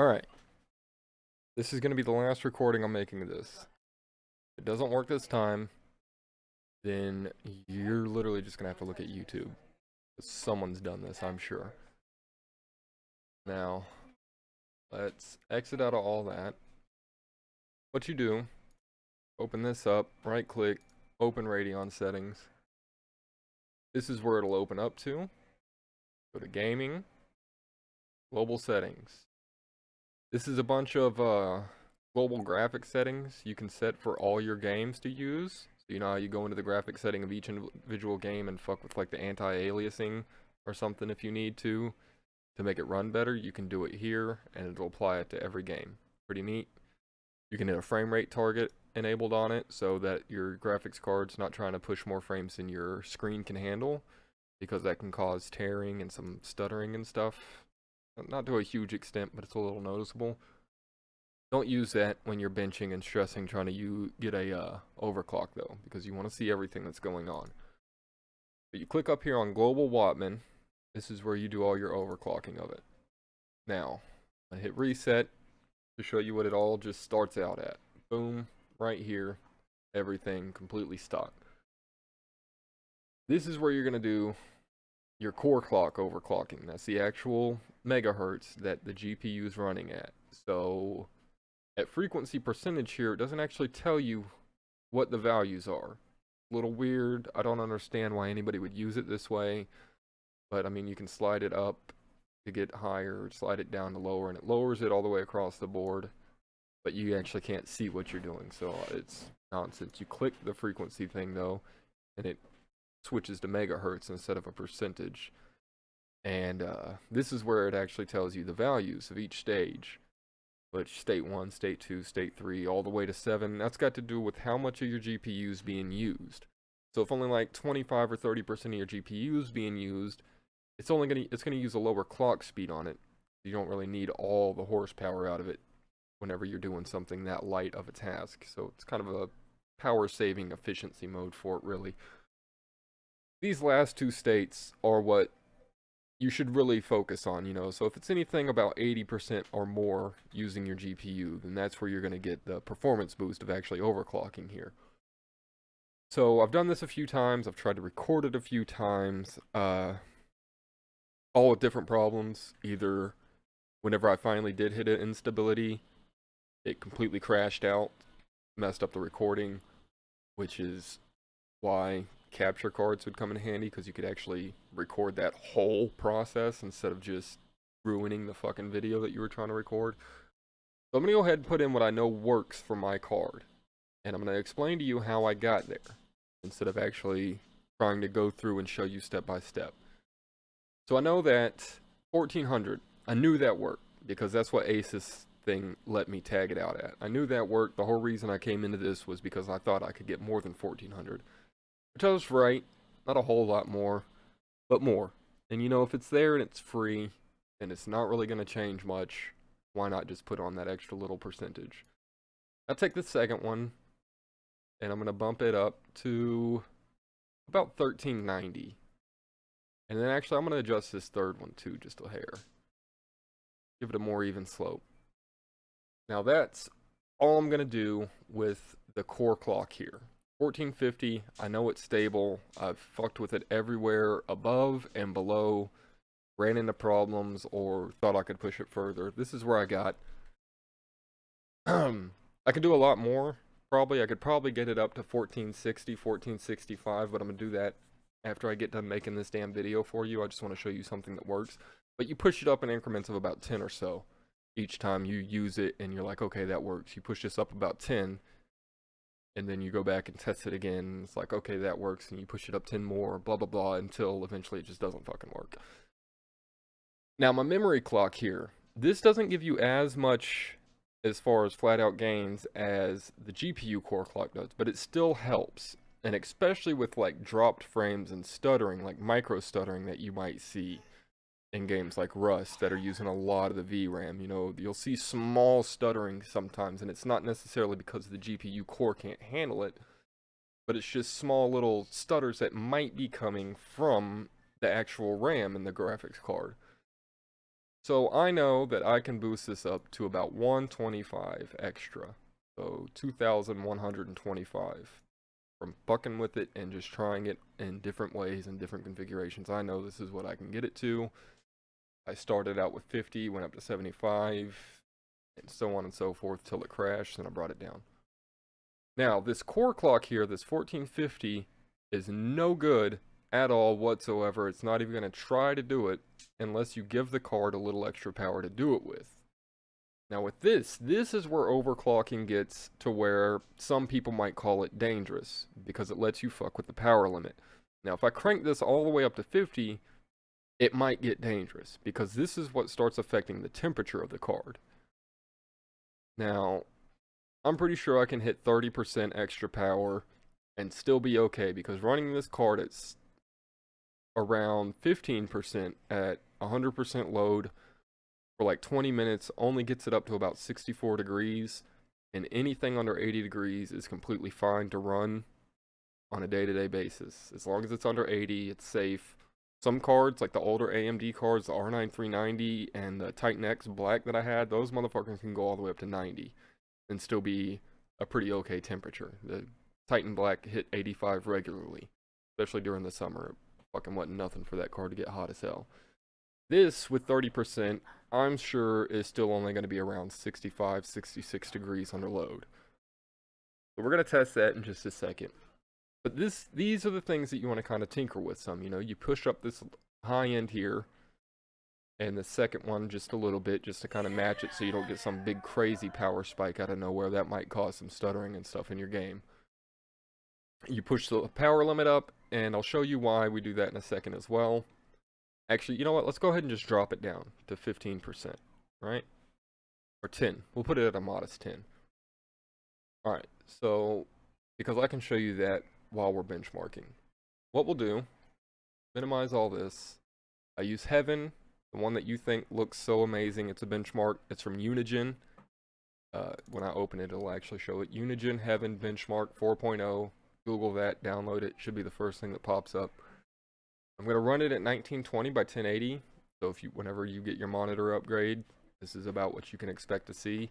Alright, this is going to be the last recording I'm making of this. If it doesn't work this time, then you're literally just going to have to look at YouTube. Someone's done this, I'm sure. Now, let's exit out of all that. What you do, open this up, right click, open Radeon settings. This is where it'll open up to. Go to gaming, global settings. This is a bunch of global graphic settings you can set for all your games to use. So you know how you go into the graphic setting of each individual game and fuck with like the anti-aliasing or something if you need to make it run better. You can do it here and it'll apply it to every game. Pretty neat. You can hit a frame rate target enabled on it so that your graphics card's not trying to push more frames than your screen can handle, because that can cause tearing and some stuttering and stuff. Not to a huge extent, but it's a little noticeable. Don't use that when you're benching and stressing trying to get a overclock though, because you want to see everything that's going on. But you click up here on Global Wattman. This is where you do all your overclocking of it. Now, I hit reset to show you what it all just starts out at. Boom, right here, everything completely stock. This is where you're going to do your core clock overclocking. That's the actual megahertz that the GPU is running at. So at frequency percentage here, it doesn't actually tell you what the values are. A little weird. I don't understand why anybody would use it this way. But I mean, you can slide it up to get higher, slide it down to lower, and it lowers it all the way across the board. But you actually can't see what you're doing, so it's nonsense. You click the frequency thing though, and it switches to megahertz instead of a percentage. And this is where it actually tells you the values of each stage, which state 1, state 2, state 3, all the way to 7. That's got to do with how much of your GPU is being used. So if only like 25 or 30% of your GPU is being used, it's gonna use a lower clock speed on it. You don't really need all the horsepower out of it whenever you're doing something that light of a task. So it's kind of a power saving efficiency mode for it, really. These last two states are what you should really focus on, you know. So if it's anything about 80% or more using your GPU, then that's where you're going to get the performance boost of actually overclocking here. So I've done this a few times. I've tried to record it a few times, all with different problems. Either whenever I finally did hit an instability, it completely crashed out, messed up the recording, which is why capture cards would come in handy, because you could actually record that whole process instead of just ruining the fucking video that you were trying to record. So I'm going to go ahead and put in what I know works for my card, and I'm going to explain to you how I got there instead of actually trying to go through and show you step by step. So I know that 1400, I knew that worked because that's what Asus thing let me tag it out at. I knew that worked. The whole reason I came into this was because I thought I could get more than 1400. Which I was right, not a whole lot more, but more. And you know, if it's there and it's free, and it's not really going to change much, why not just put on that extra little percentage? I'll take the second one, and I'm going to bump it up to about 1390. And then actually I'm going to adjust this third one too, just a hair. Give it a more even slope. Now that's all I'm going to do with the core clock here. 1450, I know it's stable. I've fucked with it everywhere above and below, ran into problems or thought I could push it further. This is where I got. I could do a lot more, probably. I could probably get it up to 1460, 1465, but I'm going to do that after I get done making this damn video for you. I just want to show you something that works. But you push it up in increments of about 10 or so each time you use it, and you're like, okay, that works. You push this up about 10. And then you go back and test it again, and it's like, okay, that works, and you push it up 10 more, blah, blah, blah, until eventually it just doesn't fucking work. Now, my memory clock here, this doesn't give you as much as far as flat-out gains as the GPU core clock does, but it still helps. And especially with, like, dropped frames and stuttering, like micro-stuttering that you might see in games like Rust that are using a lot of the VRAM. You know, you'll see small stuttering sometimes, and it's not necessarily because the GPU core can't handle it, but it's just small little stutters that might be coming from the actual RAM in the graphics card. So I know that I can boost this up to about 125 extra. So 2,125 from fucking with it and just trying it in different ways and different configurations. I know this is what I can get it to. I started out with 50, went up to 75, and so on and so forth till it crashed, and I brought it down. Now, this core clock here, this 1450, is no good at all whatsoever. It's not even going to try to do it unless you give the card a little extra power to do it with. Now with this is where overclocking gets to where some people might call it dangerous, because it lets you fuck with the power limit. Now if I crank this all the way up to 50, it might get dangerous, because this is what starts affecting the temperature of the card. Now, I'm pretty sure I can hit 30% extra power and still be okay, because running this card at around 15% at 100% load for like 20 minutes only gets it up to about 64 degrees, and anything under 80 degrees is completely fine to run on a day-to-day basis. As long as it's under 80, it's safe. Some cards, like the older AMD cards, the R9 390 and the Titan X Black that I had, those motherfuckers can go all the way up to 90 and still be a pretty okay temperature. The Titan Black hit 85 regularly, especially during the summer. It fucking wasn't nothing for that card to get hot as hell. This, with 30%, I'm sure is still only going to be around 65, 66 degrees under load. So we're going to test that in just a second. But these are the things that you want to kind of tinker with some. You know, you push up this high end here, and the second one just a little bit, just to kind of match it so you don't get some big crazy power spike out of nowhere that might cause some stuttering and stuff in your game. You push the power limit up, and I'll show you why we do that in a second as well. Actually, you know what? Let's go ahead and just drop it down to 15%, right? Or 10. We'll put it at a modest 10. Alright, so because I can show you that while we're benchmarking. What we'll do, minimize all this. I use Heaven, the one that you think looks so amazing. It's a benchmark. It's from Unigen. When I open it, it'll actually show it. Unigen Heaven Benchmark 4.0. Google that, download it. Should be the first thing that pops up. I'm going to run it at 1920 by 1080. So whenever you get your monitor upgrade, this is about what you can expect to see.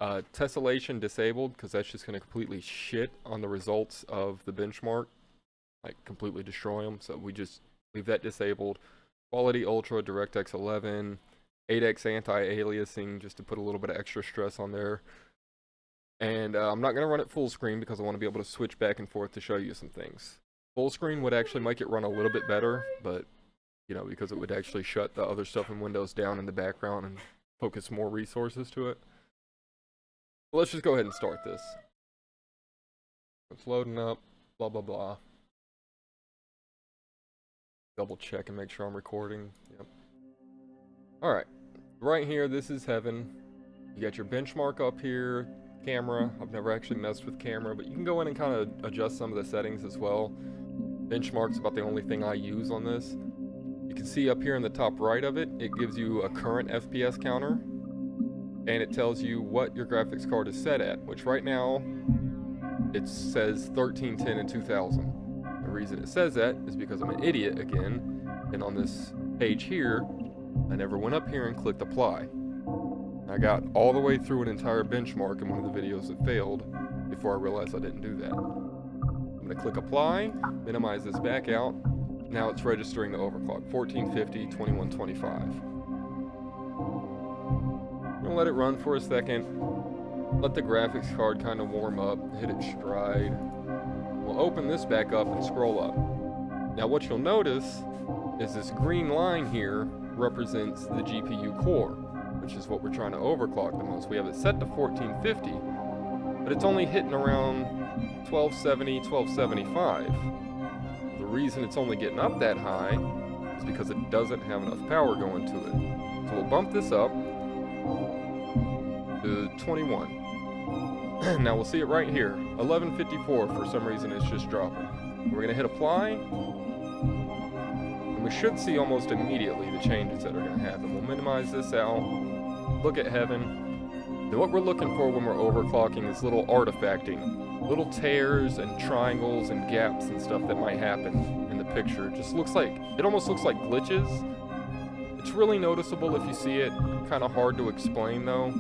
Tessellation disabled, because that's just going to completely shit on the results of the benchmark, like completely destroy them. So we just leave that disabled. Quality Ultra, DirectX 11, 8x anti-aliasing, just to put a little bit of extra stress on there. And I'm not going to run it full screen because I want to be able to switch back and forth to show you some things. Full screen would actually make it run a little bit better, but you know, because it would actually shut the other stuff in Windows down in the background and focus more resources to it. Let's just go ahead and start this. It's loading up, blah, blah, blah. Double check and make sure I'm recording. Yep. Alright, right here, this is Heaven. You got your benchmark up here, camera. I've never actually messed with camera, but you can go in and kind of adjust some of the settings as well. Benchmark's about the only thing I use on this. You can see up here in the top right of it, it gives you a current FPS counter. And it tells you what your graphics card is set at, which right now it says 1310 and 2000. The reason it says that is because I'm an idiot again, and on this page here I never went up here and clicked apply. I got all the way through an entire benchmark in one of the videos that failed before I realized I didn't do that. I'm going to click apply, minimize this back out. Now it's registering the overclock, 1450, 2125. I'm gonna let it run for a second, let the graphics card kind of warm up, hit its stride. We'll open this back up and scroll up. Now what you'll notice is this green line here represents the GPU core, which is what we're trying to overclock the most. We have it set to 1450, but it's only hitting around 1270, 1275. The reason it's only getting up that high is because it doesn't have enough power going to it. So we'll bump this up to 21. Now we'll see it right here, 1154. For some reason it's just dropping. We're gonna hit apply, and we should see almost immediately the changes that are gonna happen. We'll minimize this out, look at Heaven. And what we're looking for when we're overclocking is little artifacting, little tears and triangles and gaps and stuff that might happen in the picture. It just looks like, it almost looks like glitches. It's really noticeable if you see it. Kind of hard to explain though.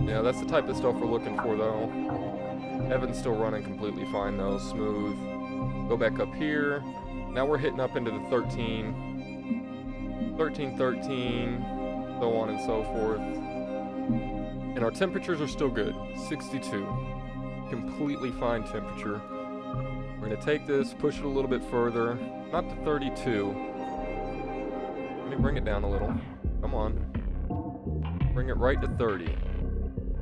Yeah, that's the type of stuff we're looking for though. Heaven's still running completely fine though, smooth. Go back up here. Now we're hitting up into the 13, so on and so forth. And our temperatures are still good, 62. Completely fine temperature. We're gonna take this, push it a little bit further, not to 32. Let me bring it down a little. Come on. Bring it right to 30.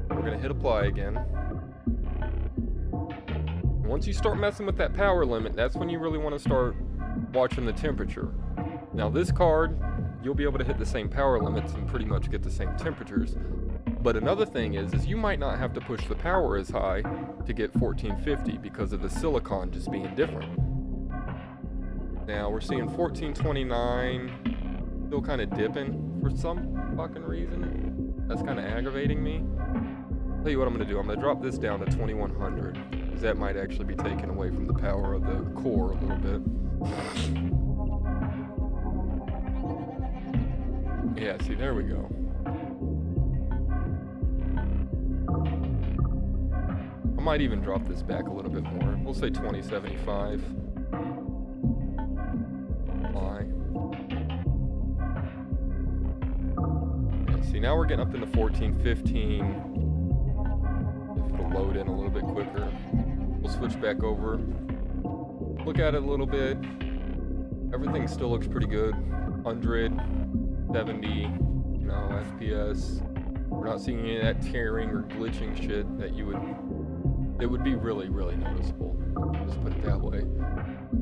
We're gonna hit apply again. Once you start messing with that power limit, that's when you really want to start watching the temperature. Now this card, you'll be able to hit the same power limits and pretty much get the same temperatures. But another thing is you might not have to push the power as high to get 1450 because of the silicon just being different. Now we're seeing 1429, still kind of dipping for some fucking reason. That's kind of aggravating me. Tell you what I'm going to do. I'm going to drop this down to 2100 because that might actually be taken away from the power of the core a little bit. Yeah, see, there we go. I might even drop this back a little bit more. We'll say 2075. Why? Yeah, see, now we're getting up into 1415. It'll load in a little bit quicker. We'll switch back over. Look at it a little bit. Everything still looks pretty good. 170, you know, FPS. We're not seeing any of that tearing or glitching shit that you would. It would be really, really noticeable. Just put it that way.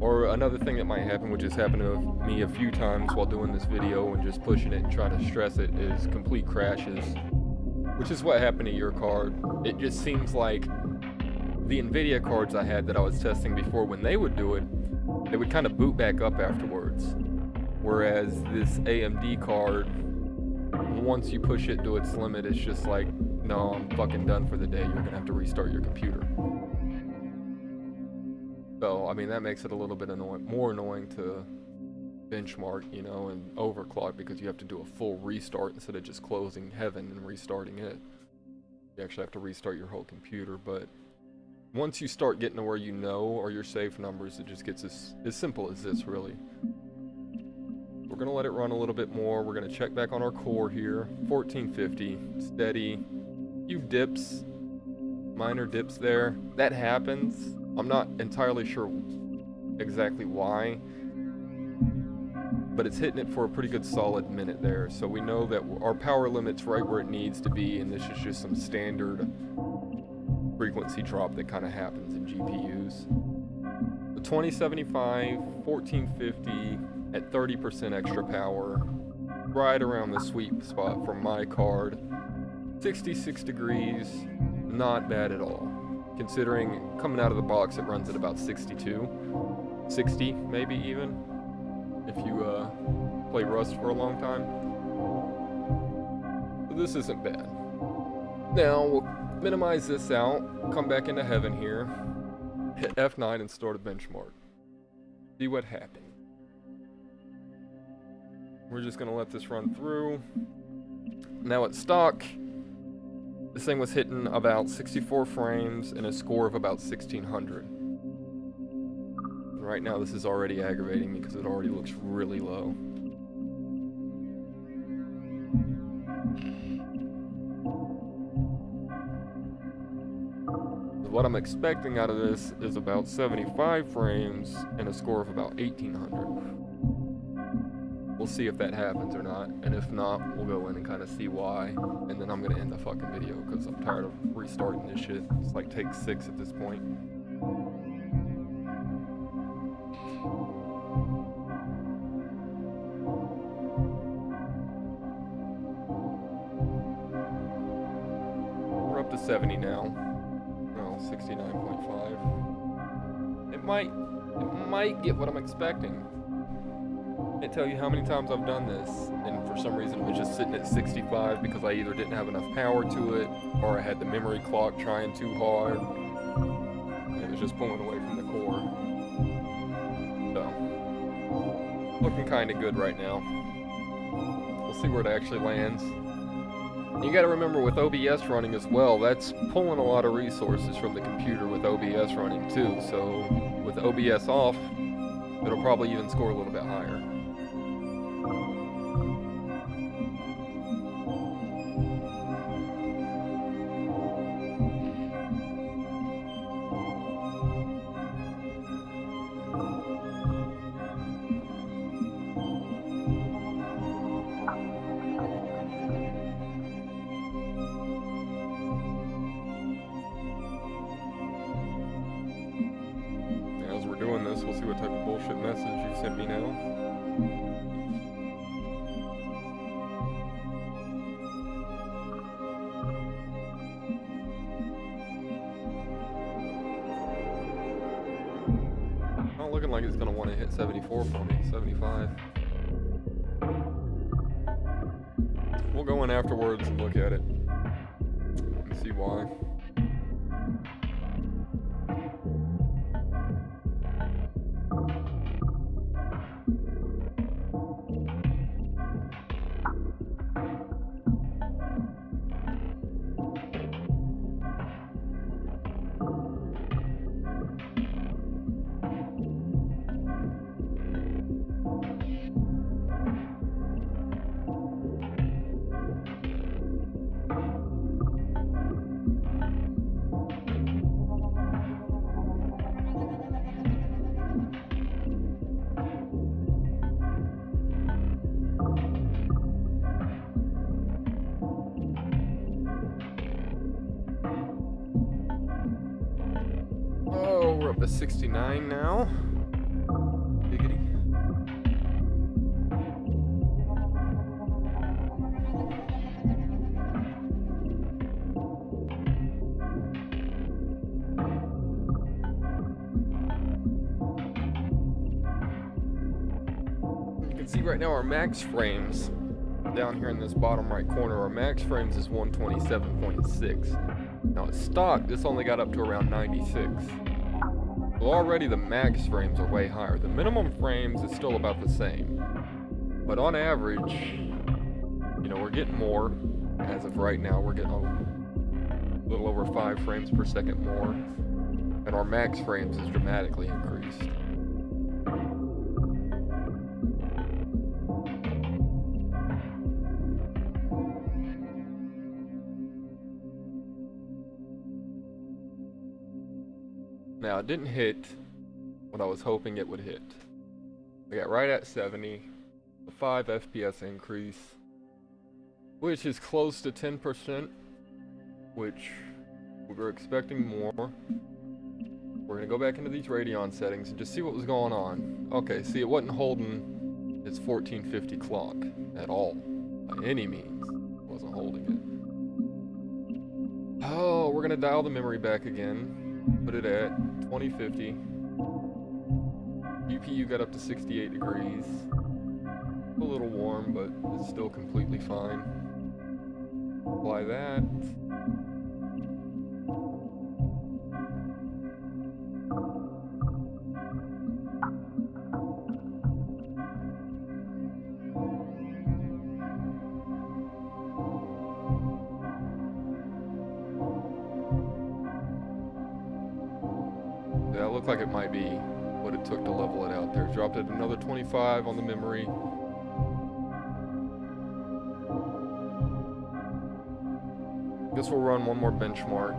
Or another thing that might happen, which has happened to me a few times while doing this video and just pushing it and trying to stress it, is complete crashes. Which is what happened to your card. It just seems like the NVIDIA cards I had that I was testing before, when they would do it, they would kind of boot back up afterwards. Whereas this AMD card, once you push it to its limit, it's just like, no, I'm fucking done for the day. You're gonna have to restart your computer. So, I mean, that makes it a little bit more annoying to benchmark, you know, and overclock, because you have to do a full restart instead of just closing Heaven and restarting it. You actually have to restart your whole computer. But once you start getting to where you know, or your safe numbers, it just gets as simple as this, really. We're gonna let it run a little bit more. We're gonna check back on our core here. 1450, steady. Few dips, minor dips there. That happens. I'm not entirely sure exactly why, but it's hitting it for a pretty good solid minute there. So we know that our power limit's right where it needs to be, and this is just some standard frequency drop that kind of happens in GPUs. The 2075, 1450 at 30% extra power, right around the sweet spot for my card. 66 degrees, not bad at all. Considering coming out of the box it runs at about 62, 60 maybe even, if you play Rust for a long time. So this isn't bad. Now we'll minimize this out, come back into Heaven here, hit F9 and start a benchmark. See what happens. We're just gonna let this run through. Now at stock, this thing was hitting about 64 frames and a score of about 1600. Right now this is already aggravating me because it already looks really low. What I'm expecting out of this is about 75 frames and a score of about 1800. We'll see if that happens or not, and if not, we'll go in and kind of see why, and then I'm gonna end the fucking video because I'm tired of restarting this shit. It's like take 6 at this point. We're up to 70 now. Well, 69.5. It might get what I'm expecting. I can't tell you how many times I've done this, and for some reason it was just sitting at 65 because I either didn't have enough power to it, or I had the memory clock trying too hard, and it was just pulling away from the core. So, looking kind of good right now. We'll see where it actually lands. You gotta remember with OBS running as well, that's pulling a lot of resources from the computer with OBS running too, so with OBS off, it'll probably even score a little bit higher. As we're doing this, we'll see what type of bullshit message you sent me now. Not looking like it's gonna want to hit 74 for me, 75. We'll go in afterwards and look at it and see why. Oh, we're up to 69 now. Giggity. You can see right now our max frames down here in this bottom right corner. Our max frames is 127.6. Now at stock, this only got up to around 96. So already the max frames are way higher. The minimum frames is still about the same. But on average, you know, we're getting more. As of right now, we're getting a little over 5 frames per second more. And our max frames is dramatically increased. Now, it didn't hit what I was hoping it would hit. I got right at 70, a 5 FPS increase, which is close to 10%, which we were expecting more. We're gonna go back into these Radeon settings and just see what was going on. Okay, see, it wasn't holding its 1450 clock at all, by any means. It wasn't holding it. Oh, we're gonna dial the memory back again. Put it at 2050. GPU got up to 68 degrees. A little warm, but it's still completely fine. Apply that. Yeah, it looked like it might be what it took to level it out there. Dropped it another 25 on the memory. Guess we'll run one more benchmark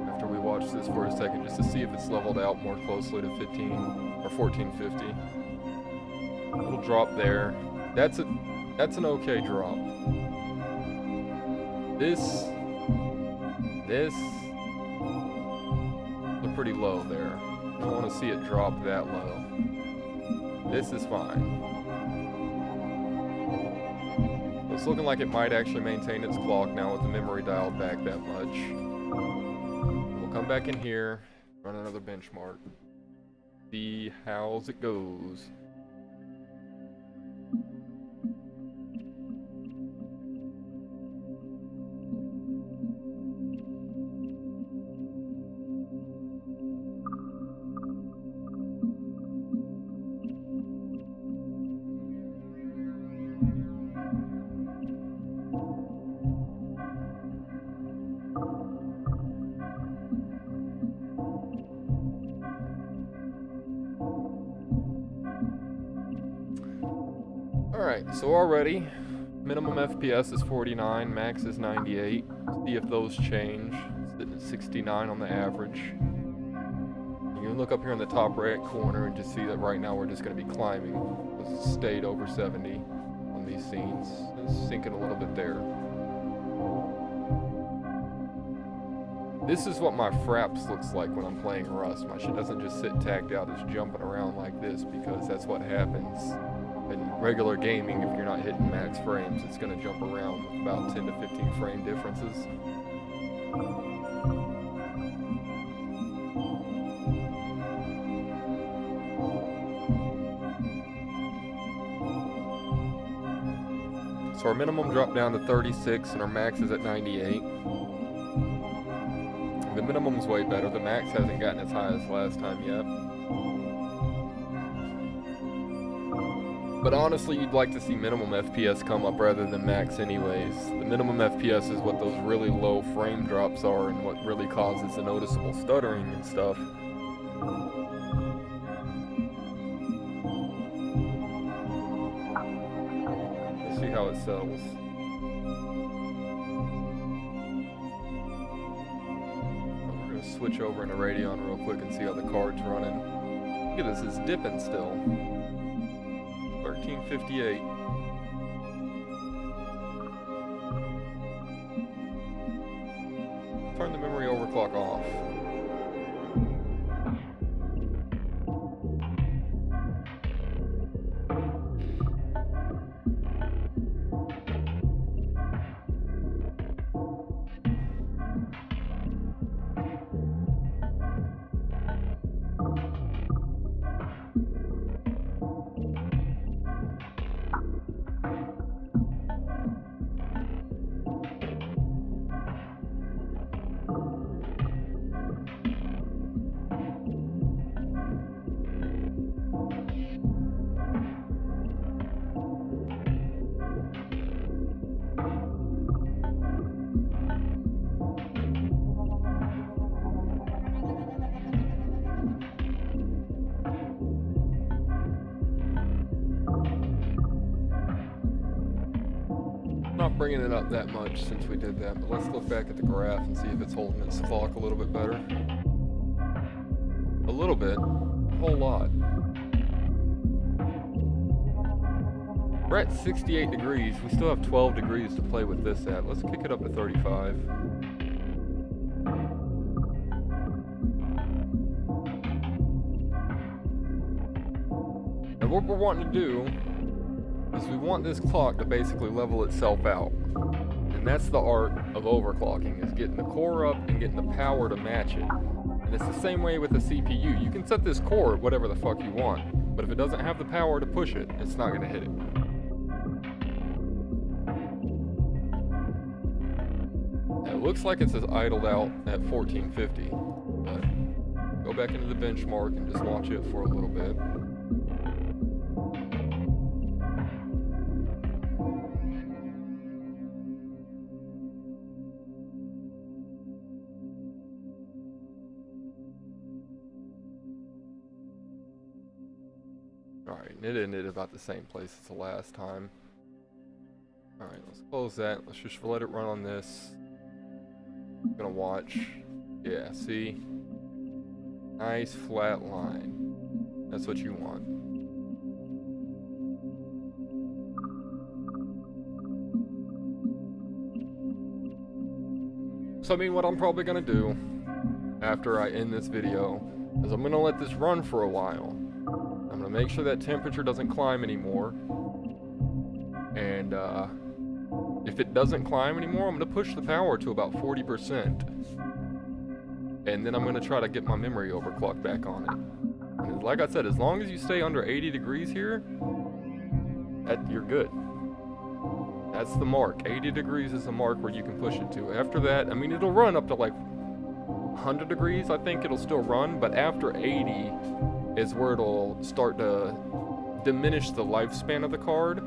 after we watch this for a second, just to see if it's leveled out more closely to 15 or 1450. A little drop there. That's an okay drop. This look pretty low there. I don't want to see it drop that low. This is fine. It's looking like it might actually maintain its clock now with the memory dialed back that much. We'll come back in here, run another benchmark, see how it goes. Alright, so already, minimum FPS is 49, max is 98. See if those change. Sitting at 69 on the average. You can look up here in the top right corner and just see that right now we're just going to be climbing. It's stayed over 70 on these scenes. It's sinking a little bit there. This is what my fraps looks like when I'm playing Rust. My shit doesn't just sit tacked out, it's jumping around like this because that's what happens. In regular gaming, if you're not hitting max frames, it's going to jump around with about 10 to 15 frame differences. So our minimum dropped down to 36 and our max is at 98. The minimum's way better, the max hasn't gotten as high as last time yet. But honestly, you'd like to see minimum FPS come up rather than max anyways. The minimum FPS is what those really low frame drops are and what really causes the noticeable stuttering and stuff. Let's see how it settles. We're going to switch over into Radeon real quick and see how the card's running. Look at this, it's dipping still. 1358. Turn the memory overclock off. Not bringing it up that much since we did that, but let's look back at the graph and see if it's holding its clock a little bit better. A little bit, a whole lot. We're at 68 degrees, we still have 12 degrees to play with this at. Let's kick it up to 35. And what we're wanting to do is we want this clock to basically level itself out. And that's the art of overclocking, is getting the core up and getting the power to match it. And it's the same way with the CPU. You can set this core at whatever the fuck you want, but if it doesn't have the power to push it, it's not going to hit it. Now, it looks like it's just idled out at 1450, but go back into the benchmark and just watch it for a little bit. Alright, it ended about the same place as the last time. Alright, let's close that. Let's just let it run on this. I'm gonna watch. Yeah, see? Nice flat line. That's what you want. So I mean, what I'm probably gonna do after I end this video is I'm gonna let this run for a while. I'm gonna make sure that temperature doesn't climb anymore. And if it doesn't climb anymore, I'm gonna push the power to about 40%. And then I'm gonna try to get my memory overclock back on it. And like I said, as long as you stay under 80 degrees here, you're good. That's the mark. 80 degrees is the mark where you can push it to. After that, I mean, it'll run up to like 100 degrees, I think it'll still run, but after 80 is where it'll start to diminish the lifespan of the card.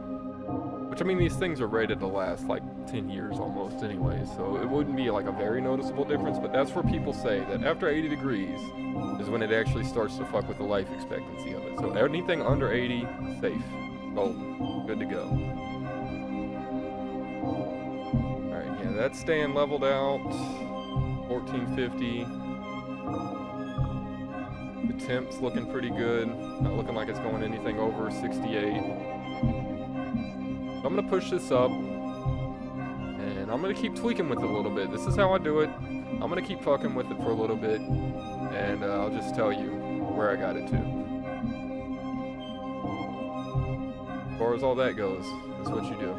Which, I mean, these things are rated to last like 10 years almost anyway, so it wouldn't be like a very noticeable difference, but that's where people say that after 80 degrees is when it actually starts to fuck with the life expectancy of it. So anything under 80, safe. Well, Good to go. Alright, yeah, that's staying leveled out. 1450. The temp's looking pretty good. Not looking like it's going anything over 68. I'm gonna push this up. And I'm gonna keep tweaking with it a little bit. This is how I do it. I'm gonna keep fucking with it for a little bit. And I'll just tell you where I got it to. As far as all that goes, that's what you do.